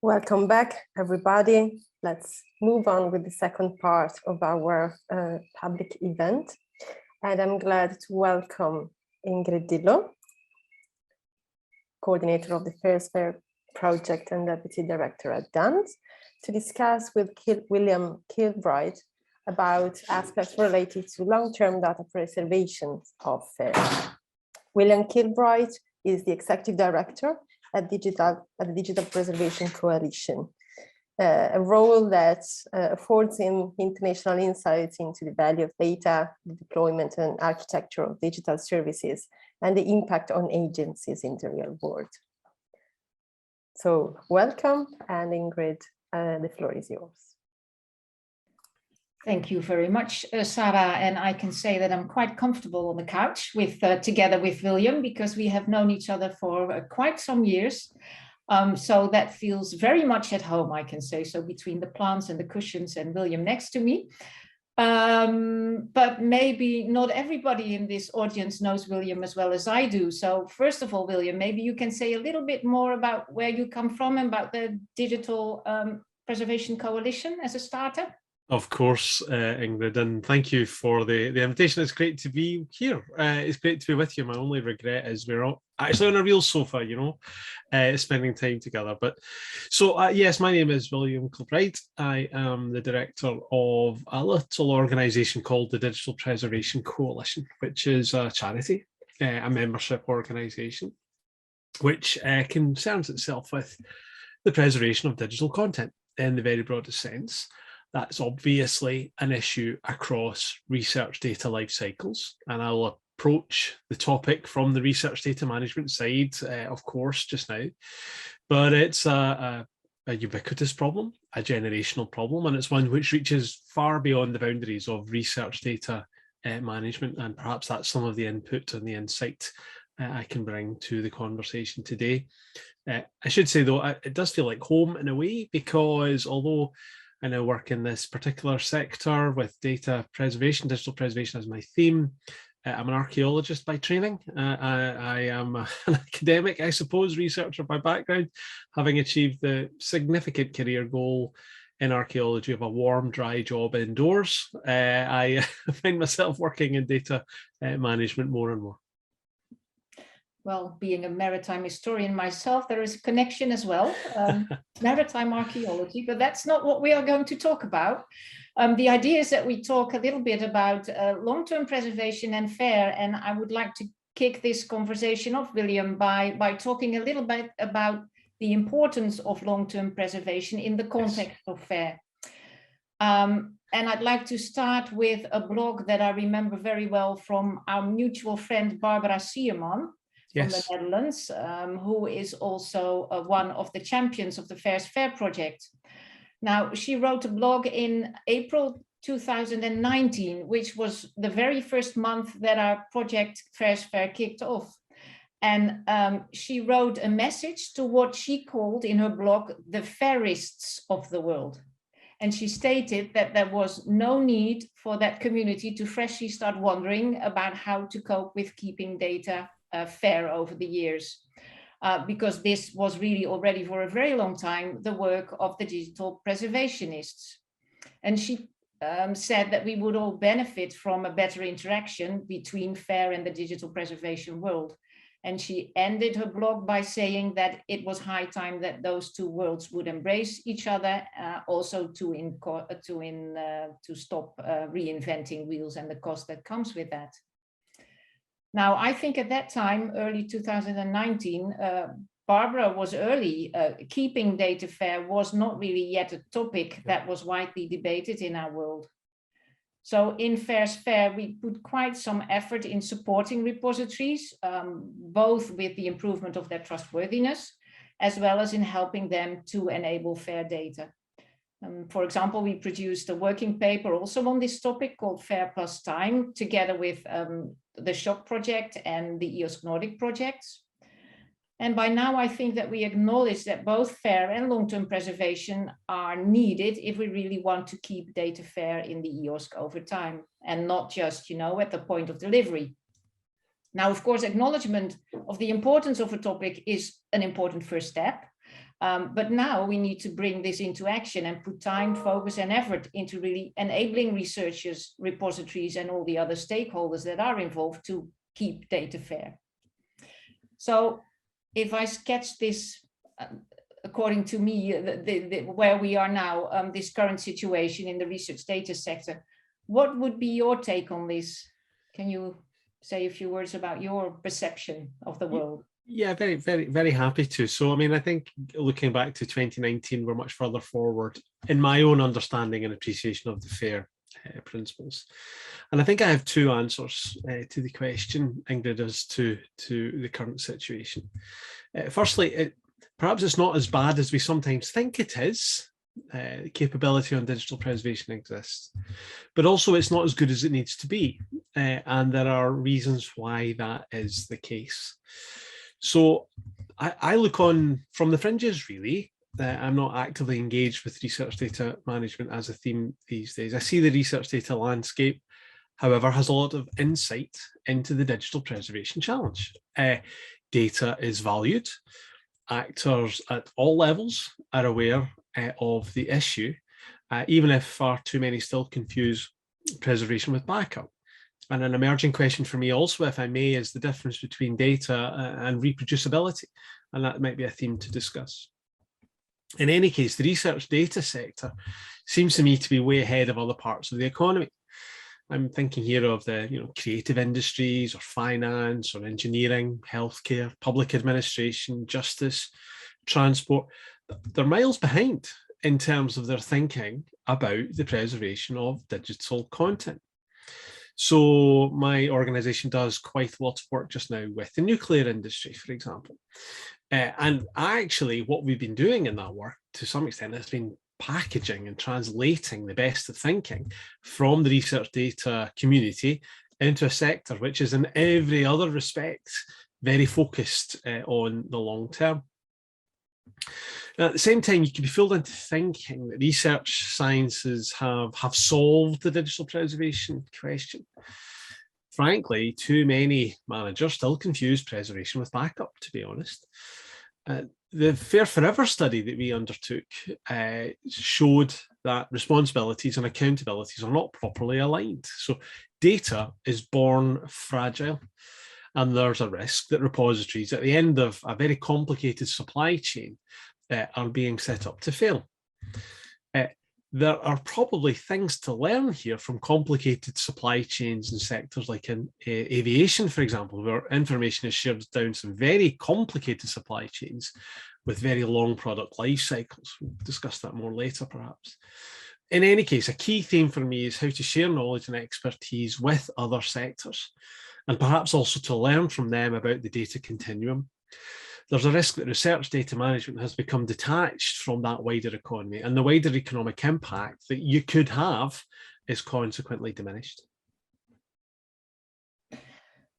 Welcome back, everybody. Let's move on with the second part of our public event. And I'm glad to welcome Ingrid Dillo, coordinator of the FAIRsFAIR project and deputy director at DANS, to discuss with William Kilbride about aspects related to long-term data preservation of FAIR. William Kilbride is the executive director at the Digital Preservation Coalition, a role that affords him international insights into the value of data, the deployment and architecture of digital services, and the impact on agencies in the real world. So welcome, and Ingrid, the floor is yours. Thank you very much, Sarah. And I can say that I'm quite comfortable on the couch together with William, because we have known each other for quite some years. So that feels very much at home, I can say. So between the plants and the cushions and William next to me. But maybe not everybody in this audience knows William as well as I do. So first of all, William, maybe you can say a little bit more about where you come from and about the Digital Preservation Coalition as a starter. Of course, Ingrid, and thank you for the invitation. It's great to be here. It's great to be with you. My only regret is we're all actually on a real sofa, you know, spending time together. But so, yes, my name is William Kilbride. I am the director of a little organisation called the Digital Preservation Coalition, which is a charity, a membership organisation, which concerns itself with the preservation of digital content in the very broadest sense. That's obviously an issue across research data life cycles, and I'll approach the topic from the research data management side, of course, just now. But it's a ubiquitous problem, a generational problem, and it's one which reaches far beyond the boundaries of research data management, and perhaps that's some of the input and the insight I can bring to the conversation today. I should say, though, it does feel like home in a way, because although I now work in this particular sector with data preservation, digital preservation as my theme, I'm an archaeologist by training. I am an academic, I suppose, researcher by background, having achieved the significant career goal in archaeology of a warm, dry job indoors. I find myself working in data management more and more. Well, being a maritime historian myself, there is a connection as well, maritime archaeology, but that's not what we are going to talk about. The idea is that we talk a little bit about long-term preservation and FAIR, and I would like to kick this conversation off, William, by talking a little bit about the importance of long-term preservation in the context of FAIR. And I'd like to start with a blog that I remember very well from our mutual friend, Barbara Sierman, from the Netherlands, who is also one of the champions of the FAIRsFAIR project. Now, she wrote a blog in April 2019, which was the very first month that our project FAIRsFAIR kicked off. And she wrote a message to what she called in her blog, the FAIRists of the world. And she stated that there was no need for that community to freshly start wondering about how to cope with keeping data FAIR over the years, because this was really already for a very long time the work of the digital preservationists. And she said that we would all benefit from a better interaction between FAIR and the digital preservation world. And she ended her blog by saying that it was high time that those two worlds would embrace each other, also to stop reinventing wheels and the cost that comes with that. Now, I think at that time, early 2019, Barbara was early. Keeping data FAIR was not really yet a topic that was widely debated in our world. So in FAIRsFAIR, we put quite some effort in supporting repositories, both with the improvement of their trustworthiness, as well as in helping them to enable FAIR data. For example, we produced a working paper also on this topic called FAIR Plus Time, together with the SHOCK project and the EOSC Nordic projects. And by now, I think that we acknowledge that both FAIR and long-term preservation are needed if we really want to keep data FAIR in the EOSC over time, and not just, you know, at the point of delivery. Now, of course, acknowledgement of the importance of a topic is an important first step. But now we need to bring this into action and put time, focus, and effort into really enabling researchers, repositories, and all the other stakeholders that are involved to keep data fair. So if I sketch this, according to me, where we are now, this current situation in the research data sector, what would be your take on this? Can you say a few words about your perception of the world? Yeah, very happy to. So, I mean, I think looking back to 2019, we're much further forward in my own understanding and appreciation of the FAIR principles. And I think I have two answers to the question, Ingrid, as to the current situation. Firstly, perhaps it's not as bad as we sometimes think it is. Capability on digital preservation exists, but also it's not as good as it needs to be. And there are reasons why that is the case. So I look on from the fringes, really. I'm not actively engaged with research data management as a theme these days. I see the research data landscape, however, has a lot of insight into the digital preservation challenge. Data is valued. Actors at all levels are aware of the issue, even if far too many still confuse preservation with backup. And an emerging question for me also, if I may, is the difference between data and reproducibility. And that might be a theme to discuss. In any case, the research data sector seems to me to be way ahead of other parts of the economy. I'm thinking here of the creative industries or finance or engineering, healthcare, public administration, justice, transport. They're miles behind in terms of their thinking about the preservation of digital content. So my organization does quite a lot of work just now with the nuclear industry, for example. And actually what we've been doing in that work to some extent has been packaging and translating the best of thinking from the research data community into a sector which is in every other respect very focused on the long term. Now, at the same time, you can be fooled into thinking that research sciences have solved the digital preservation question. Frankly, too many managers still confuse preservation with backup, to be honest. The FAIRsFAIR study that we undertook showed that responsibilities and accountabilities are not properly aligned. So data is born fragile, and there's a risk that repositories at the end of a very complicated supply chain are being set up to fail. There are probably things to learn here from complicated supply chains in sectors like in aviation, for example, where information is shared down some very complicated supply chains with very long product life cycles. We'll discuss that more later, perhaps. In any case, a key theme for me is how to share knowledge and expertise with other sectors, and perhaps also to learn from them about the data continuum. There's a risk that research data management has become detached from that wider economy, and the wider economic impact that you could have is consequently diminished.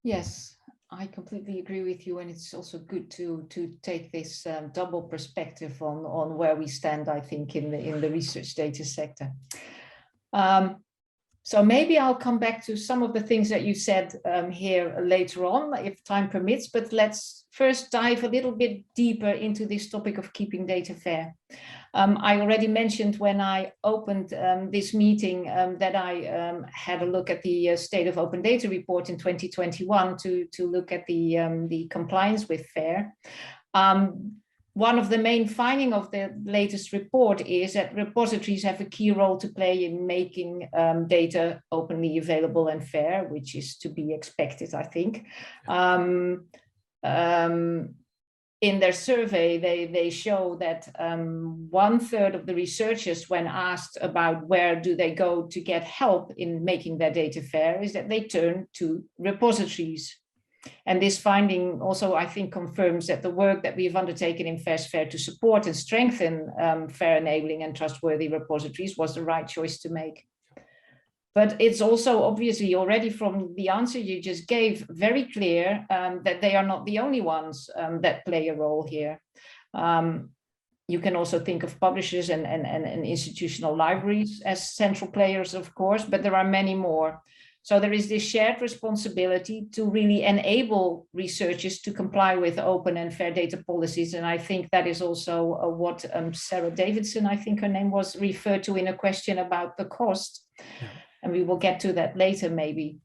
Yes, I completely agree with you, and it's also good to take this double perspective on where we stand, I think, in the research data sector. So maybe I'll come back to some of the things that you said here later on, if time permits, but let's first dive a little bit deeper into this topic of keeping data fair. I already mentioned when I opened this meeting that I had a look at the State of Open Data report in 2021 to look at the compliance with FAIR. One of the main findings of the latest report is that repositories have a key role to play in making data openly available and fair, which is to be expected, I think. In their survey, they show that 1/3 of the researchers, when asked about where do they go to get help in making their data fair, is that they turn to repositories. And this finding also, I think, confirms that the work that we've undertaken in FAIRsFAIR to support and strengthen fair enabling and trustworthy repositories was the right choice to make. But it's also obviously already from the answer you just gave very clear that they are not the only ones that play a role here. You can also think of publishers and institutional libraries as central players, of course, but there are many more. So there is this shared responsibility to really enable researchers to comply with open and fair data policies. And I think that is also what Sarah Davidson, I think her name was, referred to in a question about the cost. Yeah. And we will get to that later, maybe.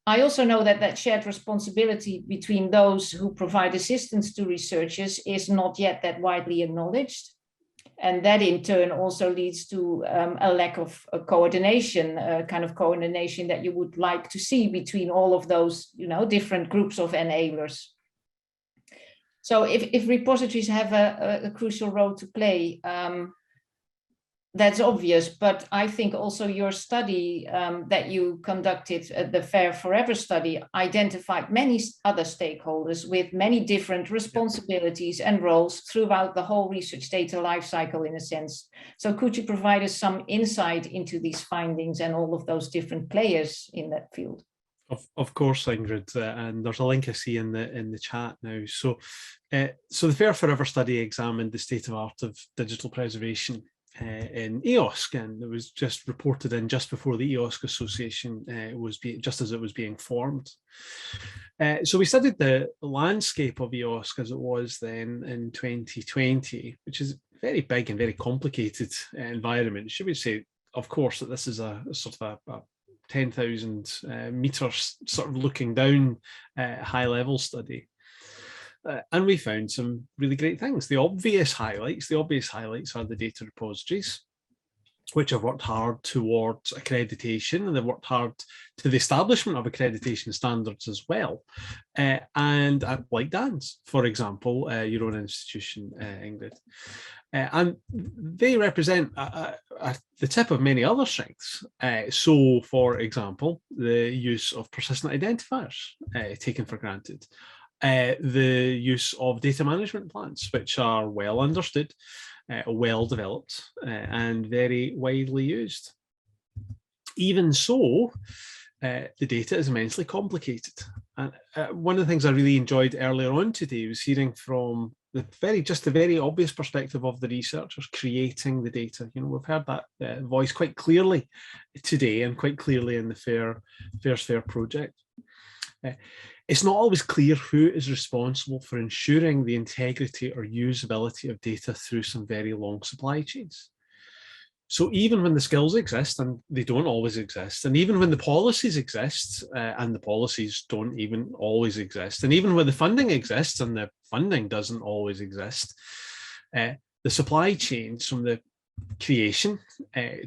I also know that shared responsibility between those who provide assistance to researchers is not yet that widely acknowledged. And that in turn also leads to a lack of coordination, kind of coordination that you would like to see between all of those, different groups of enablers. So if repositories have a crucial role to play, that's obvious, but I think also your study that you conducted, the FAIRsFAIR study, identified many other stakeholders with many different responsibilities and roles throughout the whole research data lifecycle, in a sense. So could you provide us some insight into these findings and all of those different players in that field? Of course, Ingrid, and there's a link I see in the chat now. So the FAIRsFAIR study examined the state of art of digital preservation in EOSC, and it was just reported in just before the EOSC Association just as it was being formed. So we studied the landscape of EOSC as it was then in 2020, which is a very big and very complicated environment. Should we say, of course, that this is a sort of a 10,000 meters sort of looking down high level study. And we found some really great things. The obvious highlights are the data repositories, which have worked hard towards accreditation, and they've worked hard to the establishment of accreditation standards as well. And like DANS, for example, your own institution, Ingrid. And they represent the tip of many other strengths. So, for example, the use of persistent identifiers taken for granted. The use of data management plans, which are well understood, well developed, and very widely used. Even so, the data is immensely complicated. And one of the things I really enjoyed earlier on today was hearing from the very obvious perspective of the researchers creating the data. We've heard that voice quite clearly today, and quite clearly in the FAIRsFAIR project. It's not always clear who is responsible for ensuring the integrity or usability of data through some very long supply chains. So even when the skills exist, and they don't always exist, and even when the policies exist, and the policies don't even always exist, and even when the funding exists and the funding doesn't always exist, the supply chains from the creation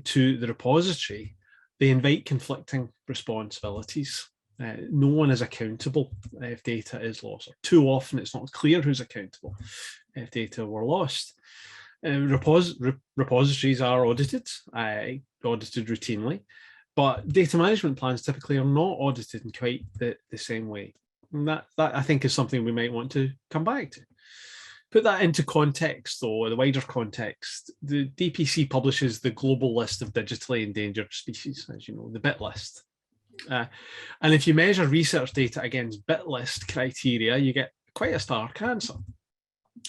to the repository, they invite conflicting responsibilities. No one is accountable if data is lost. Or too often it's not clear who's accountable if data were lost. Repositories are audited routinely, but data management plans typically are not audited in quite the same way. And that I think is something we might want to come back to. Put that into context, though, the wider context. The DPC publishes the global list of digitally endangered species, as you know, the bit list. And if you measure research data against bit list criteria, you get quite a stark answer.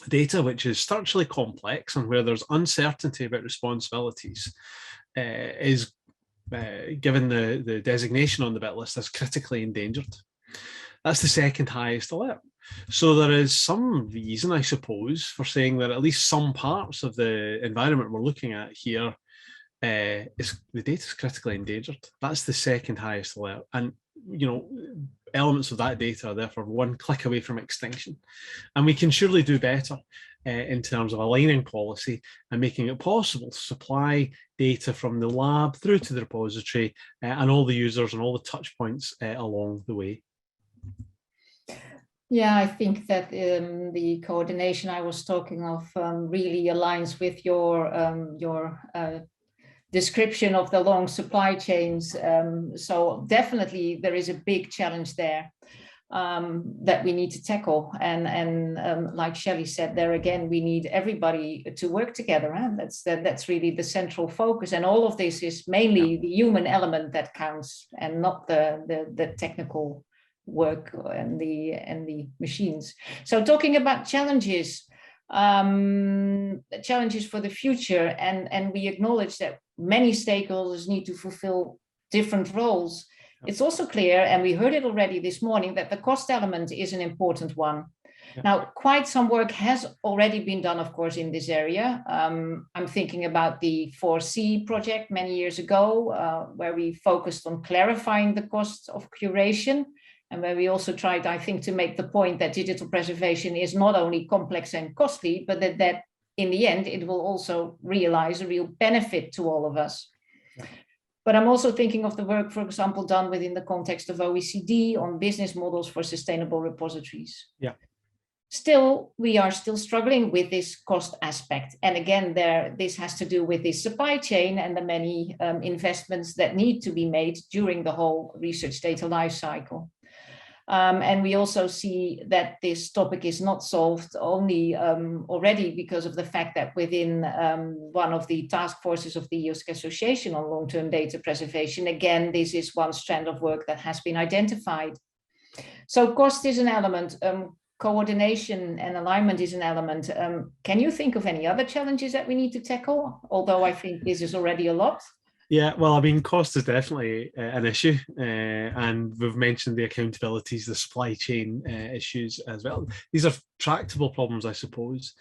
Data which is structurally complex and where there's uncertainty about responsibilities is given the designation on the bit list as critically endangered. That's the second highest alert. So there is some reason, I suppose, for saying that at least some parts of the environment we're looking at here the data is critically endangered. That's the second highest alert. And, elements of that data are therefore one click away from extinction. And we can surely do better in terms of aligning policy and making it possible to supply data from the lab through to the repository and all the users and all the touch points along the way. Yeah, I think that the coordination I was talking of really aligns with your description of the long supply chains. So definitely there is a big challenge there that we need to tackle. And like Shelley said, there again, we need everybody to work together. And that's really the central focus. And all of this is mainly the human element that counts and not the technical work and the machines. So talking about challenges for the future, and we acknowledge that many stakeholders need to fulfill different roles. It's also clear, and we heard it already this morning, that the cost element is an important one. Now, quite some work has already been done, of course, in this area. I'm thinking about the 4C project many years ago, where we focused on clarifying the costs of curation, and where we also tried, I think, to make the point that digital preservation is not only complex and costly, but that in the end, it will also realize a real benefit to all of us. But I'm also thinking of the work, for example, done within the context of OECD on business models for sustainable repositories. Yeah. Still, we are still struggling with this cost aspect. And again, this has to do with the supply chain and the many investments that need to be made during the whole research data life cycle. And we also see that this topic is not solved only already because of the fact that within one of the task forces of the EOSC Association on long-term data preservation, again, this is one strand of work that has been identified. So cost is an element, coordination and alignment is an element. Can you think of any other challenges that we need to tackle? Although I think this is already a lot. Yeah, well, I mean, cost is definitely an issue, and we've mentioned the accountabilities, the supply chain issues as well. These are tractable problems, I suppose.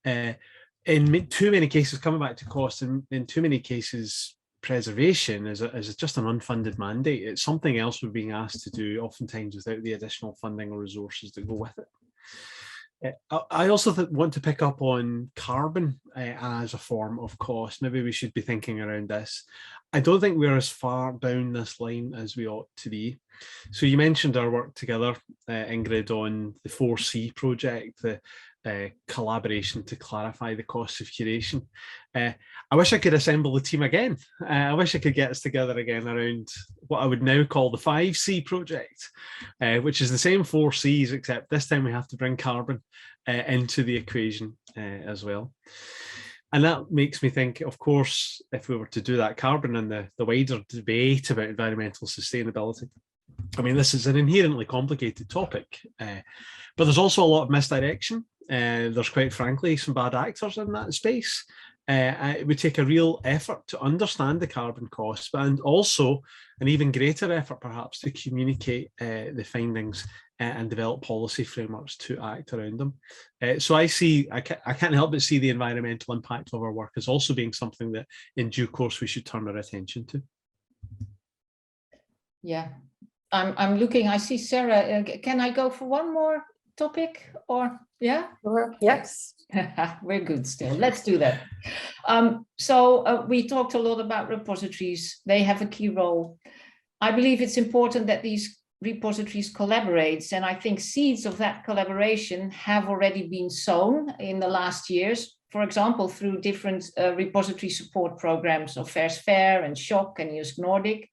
In too many cases, coming back to cost, in too many cases, preservation is just an unfunded mandate. It's something else we're being asked to do, oftentimes without the additional funding or resources that go with it. I also want to pick up on carbon as a form of cost. Maybe we should be thinking around this. I don't think we're as far down this line as we ought to be. So you mentioned our work together, Ingrid, on the 4C project, the collaboration to clarify the costs of curation. I wish I could assemble the team again. I wish I could get us together again around what I would now call the 5C project, which is the same 4 Cs, except this time we have to bring carbon into the equation as well. And that makes me think, of course, if we were to do that carbon and the wider debate about environmental sustainability, I mean, this is an inherently complicated topic, but there's also a lot of misdirection. There's quite frankly some bad actors in that space. It would take a real effort to understand the carbon costs, and also an even greater effort perhaps to communicate the findings and develop policy frameworks to act around them. So I can't help but see the environmental impact of our work as also being something that in due course we should turn our attention to. Yeah, I'm looking, I see Sarah, can I go for one more topic or yeah? Yes. We're good still, let's do that. So we talked a lot about repositories, they have a key role. I believe it's important that these repositories collaborate, and I think seeds of that collaboration have already been sown in the last years, for example, through different repository support programs of FAIRsFAIR and SHOC and EOSC Nordic.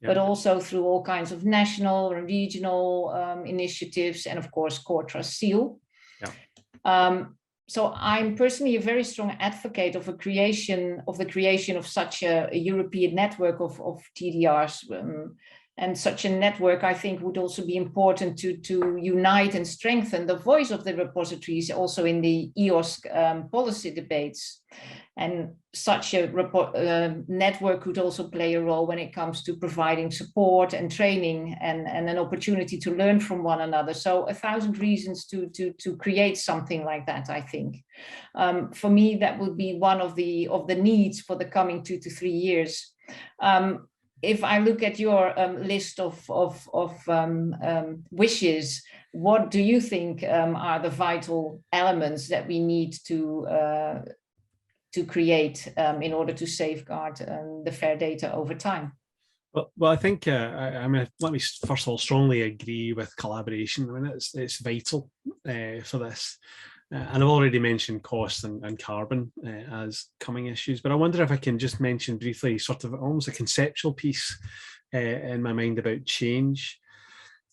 But also through all kinds of national and regional initiatives, and of course, Core Trust Seal. Yeah. So I'm personally a very strong advocate of the creation of such a European network of TDRs. And such a network, I think, would also be important to unite and strengthen the voice of the repositories also in the EOSC policy debates. And such a network could also play a role when it comes to providing support and training and an opportunity to learn from one another. So 1,000 reasons to create something like that, I think. For me, that would be one of the needs for the coming 2 to 3 years. If I look at your list of wishes, what do you think are the vital elements that we need to create in order to safeguard the FAIR data over time? Well, I think I mean, let me first of all strongly agree with collaboration. I mean, it's vital for this. And I've already mentioned cost and carbon as coming issues, but I wonder if I can just mention briefly sort of almost a conceptual piece in my mind about change.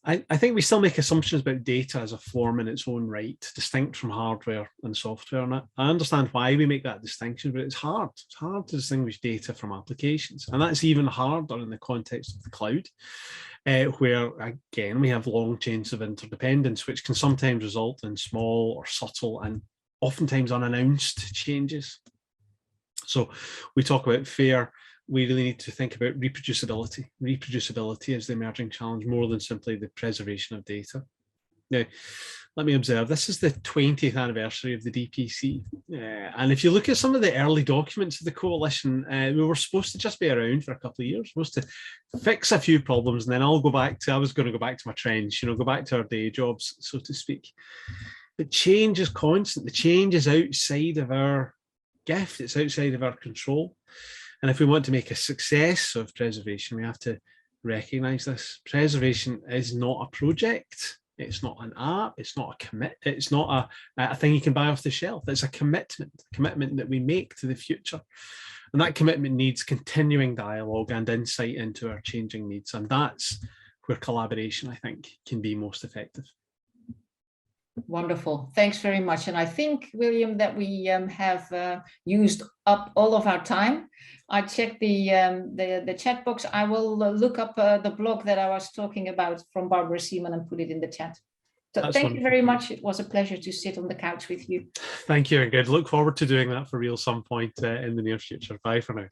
I think we still make assumptions about data as a form in its own right, distinct from hardware and software. And I understand why we make that distinction, but it's hard. It's hard to distinguish data from applications. And that's even harder in the context of the cloud, where, again, we have long chains of interdependence, which can sometimes result in small or subtle and oftentimes unannounced changes. So we talk about FAIR we really need to think about reproducibility. Reproducibility is the emerging challenge more than simply the preservation of data. Now, let me observe, this is the 20th anniversary of the DPC. And if you look at some of the early documents of the coalition, we were supposed to just be around for a couple of years, supposed to fix a few problems, and then I was going to go back to my trench, go back to our day jobs, so to speak. But change is constant. The change is outside of our gift. It's outside of our control. And if we want to make a success of preservation, we have to recognize this. Preservation is not a project. It's not an app. It's not It's not a thing you can buy off the shelf. It's a commitment that we make to the future. And that commitment needs continuing dialogue and insight into our changing needs. And that's where collaboration, I think, can be most effective. Wonderful. Thanks very much. And I think, William, that we have used up all of our time. I checked the chat box. I will look up the blog that I was talking about from Barbara Seaman and put it in the chat. So That's thank wonderful. you very much. It was a pleasure to sit on the couch with you. Thank you, Ingrid. Look forward to doing that for real some point in the near future. Bye for now.